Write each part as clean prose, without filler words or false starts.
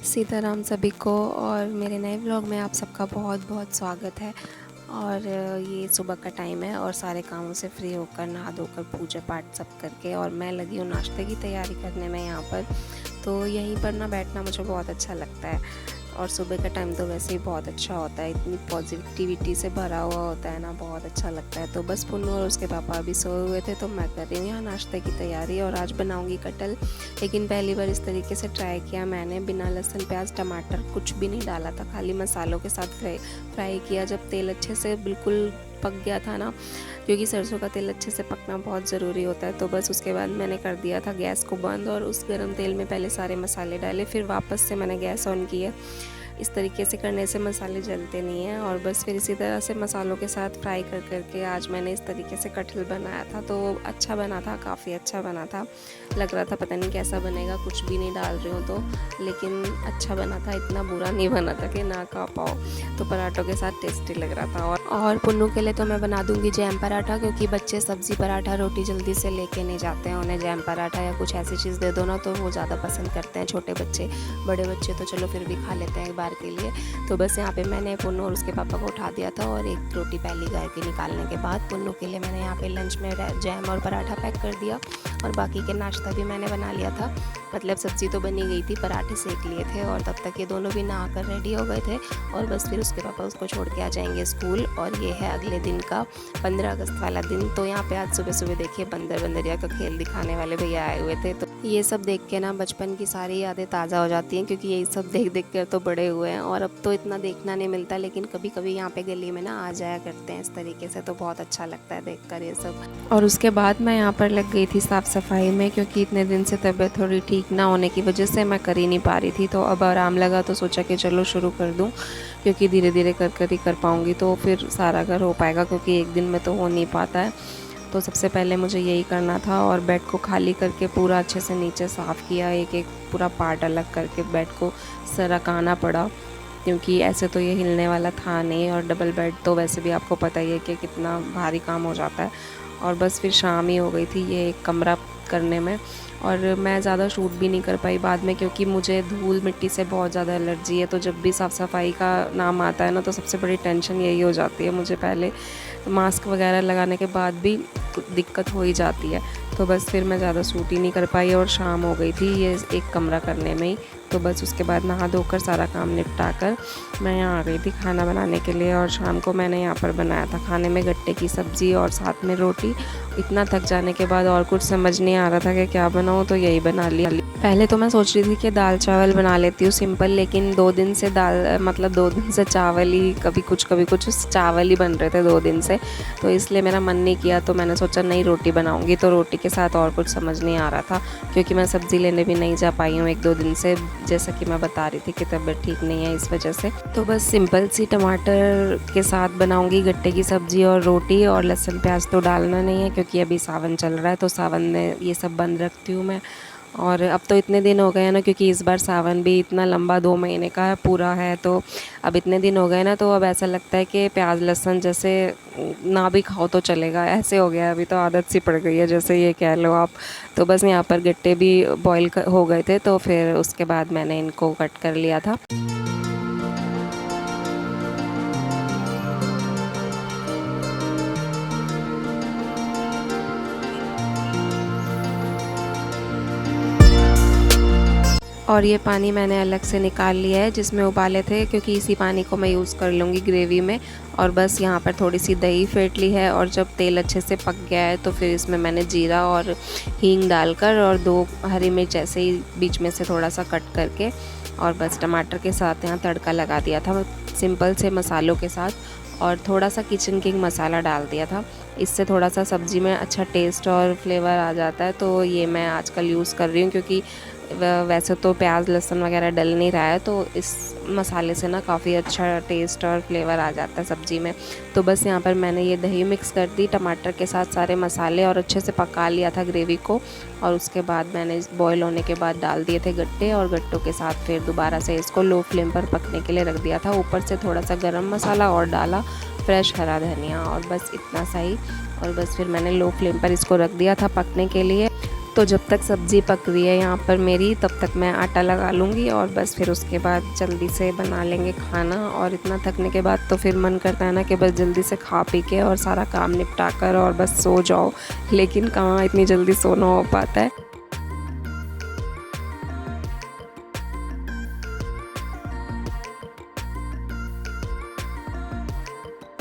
सीताराम सभी को और मेरे नए व्लॉग में आप सबका बहुत बहुत स्वागत है। और ये सुबह का टाइम है और सारे कामों से फ्री होकर नहा धोकर पूजा पाठ सब करके और मैं लगी हूँ नाश्ते की तैयारी करने में यहाँ पर। तो यहीं पर ना बैठना मुझे बहुत अच्छा लगता है और सुबह का टाइम तो वैसे ही बहुत अच्छा होता है, इतनी पॉजिटिविटी से भरा हुआ होता है ना, बहुत अच्छा लगता है। तो बस पुन्नू और उसके पापा अभी सोए हुए थे तो मैं कर रही हूँ यहाँ नाश्ते की तैयारी और आज बनाऊँगी कटहल। लेकिन पहली बार इस तरीके से ट्राई किया मैंने, बिना लहसुन प्याज टमाटर कुछ भी नहीं डाला था, खाली मसालों के साथ फ्राई किया। जब तेल अच्छे से बिल्कुल पक गया था ना, क्योंकि सरसों का तेल अच्छे से पकना बहुत ज़रूरी होता है, तो बस उसके बाद मैंने कर दिया था गैस को बंद और उस गरम तेल में पहले सारे मसाले डाले, फिर वापस से मैंने गैस ऑन किया। इस तरीके से करने से मसाले जलते नहीं हैं। और बस फिर इसी तरह से मसालों के साथ फ्राई कर करके आज मैंने इस तरीके से कटहल बनाया था। तो अच्छा बना था, काफ़ी अच्छा बना था। लग रहा था पता नहीं कैसा बनेगा, कुछ भी नहीं डाल रही हूँ तो, लेकिन अच्छा बना था, इतना बुरा नहीं बना था कि ना खा पाओ। तो पराठों के साथ टेस्टी लग रहा था। और पुन्नू के लिए तो मैं बना दूंगी जैम पराठा, क्योंकि बच्चे सब्ज़ी पराठा रोटी जल्दी से लेके नहीं जाते हैं। उन्हें जैम पराठा या कुछ ऐसी चीज़ दे दो ना तो वो ज़्यादा पसंद करते हैं, छोटे बच्चे। बड़े बच्चे तो चलो फिर भी खा लेते हैं एक बार के लिए। तो बस यहाँ पे मैंने पुन्नू और उसके पापा को उठा दिया था और एक रोटी पहली गाय के निकालने के बाद पुन्नू के लिए मैंने यहाँ पे लंच में जैम और पराठा पैक कर दिया और बाकी के नाश्ता भी मैंने बना लिया था। मतलब सब्ज़ी तो बनी गई थी, पराठे सेक लिए थे और तब तक ये दोनों भी नहा कर रेडी हो गए थे। और बस फिर उसके पापा उसको छोड़ के आ जाएंगे स्कूल। और ये है अगले दिन का 15 अगस्त वाला दिन। तो यहाँ पे आज सुबह सुबह देखिए बंदर बंदरिया का खेल दिखाने वाले भैया आए हुए थे। तो ये सब देख के ना बचपन की सारी यादें ताज़ा हो जाती हैं, क्योंकि यही सब देख देख कर तो बड़े हुए हैं और अब तो इतना देखना नहीं मिलता, लेकिन कभी कभी यहाँ पे गली में ना आ जाया करते हैं इस तरीके से, तो बहुत अच्छा लगता है देख कर ये सब। और उसके बाद मैं यहाँ पर लग गई थी साफ़ सफाई में, क्योंकि इतने दिन से तबीयत थोड़ी ठीक ना होने की वजह से मैं कर ही नहीं पा रही थी। तो अब आराम लगा तो सोचा कि चलो शुरू कर दूँ, क्योंकि धीरे धीरे कर कर ही कर पाऊँगी तो फिर सारा घर हो पाएगा, क्योंकि एक दिन में तो हो नहीं पाता है। तो सबसे पहले मुझे यही करना था और बेड को खाली करके पूरा अच्छे से नीचे साफ़ किया, एक एक पूरा पार्ट अलग करके बेड को सरकाना पड़ा, क्योंकि ऐसे तो ये हिलने वाला था नहीं। और डबल बेड तो वैसे भी आपको पता ही है कि कितना भारी काम हो जाता है। और बस फिर शाम ही हो गई थी ये एक कमरा करने में, और मैं ज़्यादा शूट भी नहीं कर पाई बाद में, क्योंकि मुझे धूल मिट्टी से बहुत ज़्यादा एलर्जी है। तो जब भी साफ़ सफाई का नाम आता है ना तो सबसे बड़ी टेंशन यही हो जाती है मुझे, पहले मास्क वगैरह लगाने के बाद भी दिक्कत हो ही जाती है। तो बस फिर मैं ज़्यादा शूट ही नहीं कर पाई और शाम हो गई थी ये एक कमरा करने में ही। तो बस उसके बाद नहा धोकर सारा काम निपटा कर मैं यहाँ आ गई थी खाना बनाने के लिए। और शाम को मैंने यहाँ पर बनाया था खाने में गट्टे की सब्ज़ी और साथ में रोटी। इतना थक जाने के बाद और कुछ समझ नहीं आ रहा था कि क्या बनाऊँ, तो यही बना लिया। पहले तो मैं सोच रही थी कि दाल चावल बना लेती हूँ सिंपल, लेकिन 2 दिन से मतलब 2 दिन से चावल ही, कभी कुछ चावल ही बन रहे थे 2 दिन से। तो इसलिए मेरा मन नहीं किया, तो मैंने सोचा नहीं रोटी बनाऊँगी। तो रोटी के साथ और कुछ समझ नहीं आ रहा था, क्योंकि मैं सब्ज़ी लेने भी नहीं जा पाई हूँ 1-2 दिन से, जैसा कि मैं बता रही थी कि तबीयत ठीक नहीं है इस वजह से। तो बस सिंपल सी टमाटर के साथ बनाऊंगी गट्टे की सब्ज़ी और रोटी, और लहसुन प्याज तो डालना नहीं है क्योंकि अभी सावन चल रहा है, तो सावन में ये सब बंद रखती हूँ मैं। और अब तो इतने दिन हो गए हैं ना, क्योंकि इस बार सावन भी इतना लंबा 2 महीने का है पूरा है, तो अब इतने दिन हो गए ना, तो अब ऐसा लगता है कि प्याज लहसुन जैसे ना भी खाओ तो चलेगा, ऐसे हो गया है। अभी तो आदत सी पड़ गई है, जैसे ये कह लो आप। तो बस यहाँ पर गट्टे भी बॉईल हो गए थे, तो फिर उसके बाद मैंने इनको कट कर लिया था। और ये पानी मैंने अलग से निकाल लिया है जिसमें उबाले थे, क्योंकि इसी पानी को मैं यूज़ कर लूँगी ग्रेवी में। और बस यहाँ पर थोड़ी सी दही फेंट ली है, और जब तेल अच्छे से पक गया है तो फिर इसमें मैंने जीरा और हींग डालकर और 2 हरी मिर्च ऐसे ही बीच में से थोड़ा सा कट करके, और बस टमाटर के साथ यहाँ तड़का लगा दिया था सिंपल से मसालों के साथ, और थोड़ा सा किचन किंग मसाला डाल दिया था। इससे थोड़ा सा सब्ज़ी में अच्छा टेस्ट और फ्लेवर आ जाता है, तो ये मैं आजकल यूज़ कर रही हूँ, क्योंकि वैसे तो प्याज लहसुन वगैरह डल नहीं रहा है, तो इस मसाले से ना काफ़ी अच्छा टेस्ट और फ्लेवर आ जाता है सब्ज़ी में। तो बस यहाँ पर मैंने ये दही मिक्स कर दी टमाटर के साथ सारे मसाले, और अच्छे से पका लिया था ग्रेवी को। और उसके बाद मैंने बॉईल होने के बाद डाल दिए थे गट्टे, और गट्टों के साथ फिर दोबारा से इसको लो फ्लेम पर पकने के लिए रख दिया था। ऊपर से थोड़ा सा गरम मसाला और डाला, फ्रेश हरा धनिया, और बस इतना सा ही। और बस फिर मैंने लो फ्लेम पर इसको रख दिया था पकने के लिए। तो जब तक सब्ज़ी पक रही है यहाँ पर मेरी, तब तक मैं आटा लगा लूँगी और बस फिर उसके बाद जल्दी से बना लेंगे खाना। और इतना थकने के बाद तो फिर मन करता है ना कि बस जल्दी से खा पी के और सारा काम निपटा कर और बस सो जाओ, लेकिन कहाँ इतनी जल्दी सोना हो पाता है।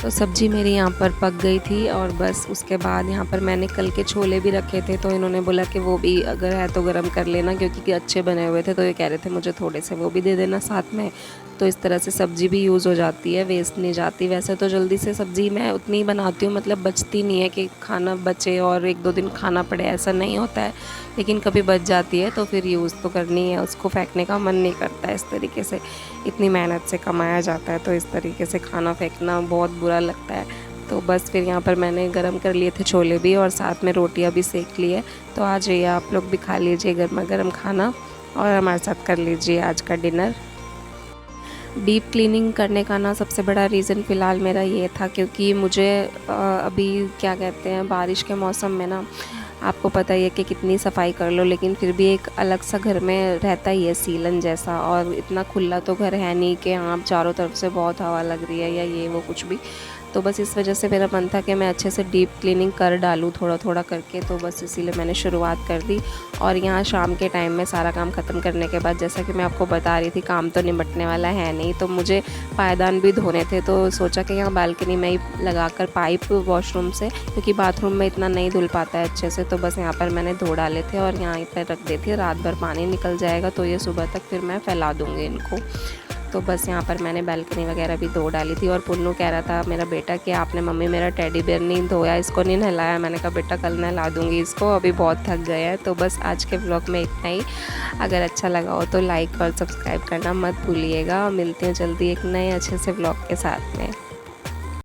तो सब्ज़ी मेरी यहाँ पर पक गई थी और बस उसके बाद यहाँ पर मैंने कल के छोले भी रखे थे, तो इन्होंने बोला कि वो भी अगर है तो गरम कर लेना, क्योंकि अच्छे बने हुए थे, तो ये कह रहे थे मुझे थोड़े से वो भी दे देना साथ में। तो इस तरह से सब्ज़ी भी यूज़ हो जाती है, वेस्ट नहीं जाती। वैसे तो जल्दी से सब्ज़ी मैं उतनी ही बनाती हूँ, मतलब बचती नहीं है कि खाना बचे और 1-2 दिन खाना पड़े, ऐसा नहीं होता है। लेकिन कभी बच जाती है तो फिर यूज़ तो करनी है, उसको फेंकने का मन नहीं करता है। इस तरीके से इतनी मेहनत से कमाया जाता है, तो इस तरीके से खाना फेंकना बहुत बुरा लगता है। तो बस फिर यहाँ पर मैंने गरम कर लिए थे छोले भी और साथ में रोटियाँ भी सेक ली है। तो आ जाइए आप लोग भी खा लीजिए गर्मा गर्म खाना और हमारे साथ कर लीजिए आज का डिनर। डीप क्लीनिंग करने का ना सबसे बड़ा रीज़न फ़िलहाल मेरा ये था, क्योंकि मुझे अभी क्या कहते हैं, बारिश के मौसम में ना आपको पता ही है कि कितनी सफाई कर लो लेकिन फिर भी एक अलग सा घर में रहता ही है सीलन जैसा। और इतना खुला तो घर है नहीं कि हाँ चारों तरफ से बहुत हवा लग रही है या ये वो कुछ भी। तो बस इस वजह से मेरा मन था कि मैं अच्छे से डीप क्लीनिंग कर डालूँ थोड़ा थोड़ा करके, तो बस इसीलिए मैंने शुरुआत कर दी। और यहाँ शाम के टाइम में सारा काम ख़त्म करने के बाद, जैसा कि मैं आपको बता रही थी, काम तो निपटने वाला है नहीं, तो मुझे पायदान भी धोने थे। तो सोचा कि यहाँ बालकनी में ही लगाकर पाइप वॉशरूम से, क्योंकि बाथरूम में इतना नहीं धुल पाता है अच्छे से, तो बस यहाँ पर मैंने धो डाले थे और यहाँ पर रख देती। रात भर पानी निकल जाएगा तो ये सुबह तक फिर मैं फैला दूँगी इनको। तो बस यहाँ पर मैंने बालकनी वगैरह भी धो डाली थी। और पुन्नू कह रहा था मेरा बेटा कि आपने मम्मी मेरा टेडी बेयर नहीं धोया, इसको नहीं नहलाया। मैंने कहा बेटा कल नहला दूँगी इसको, अभी बहुत थक गया है। तो बस आज के व्लॉग में इतना ही। अगर अच्छा लगा हो तो लाइक और सब्सक्राइब करना मत भूलिएगा। मिलते हैं जल्दी एक नए अच्छे से व्लॉग के साथ में।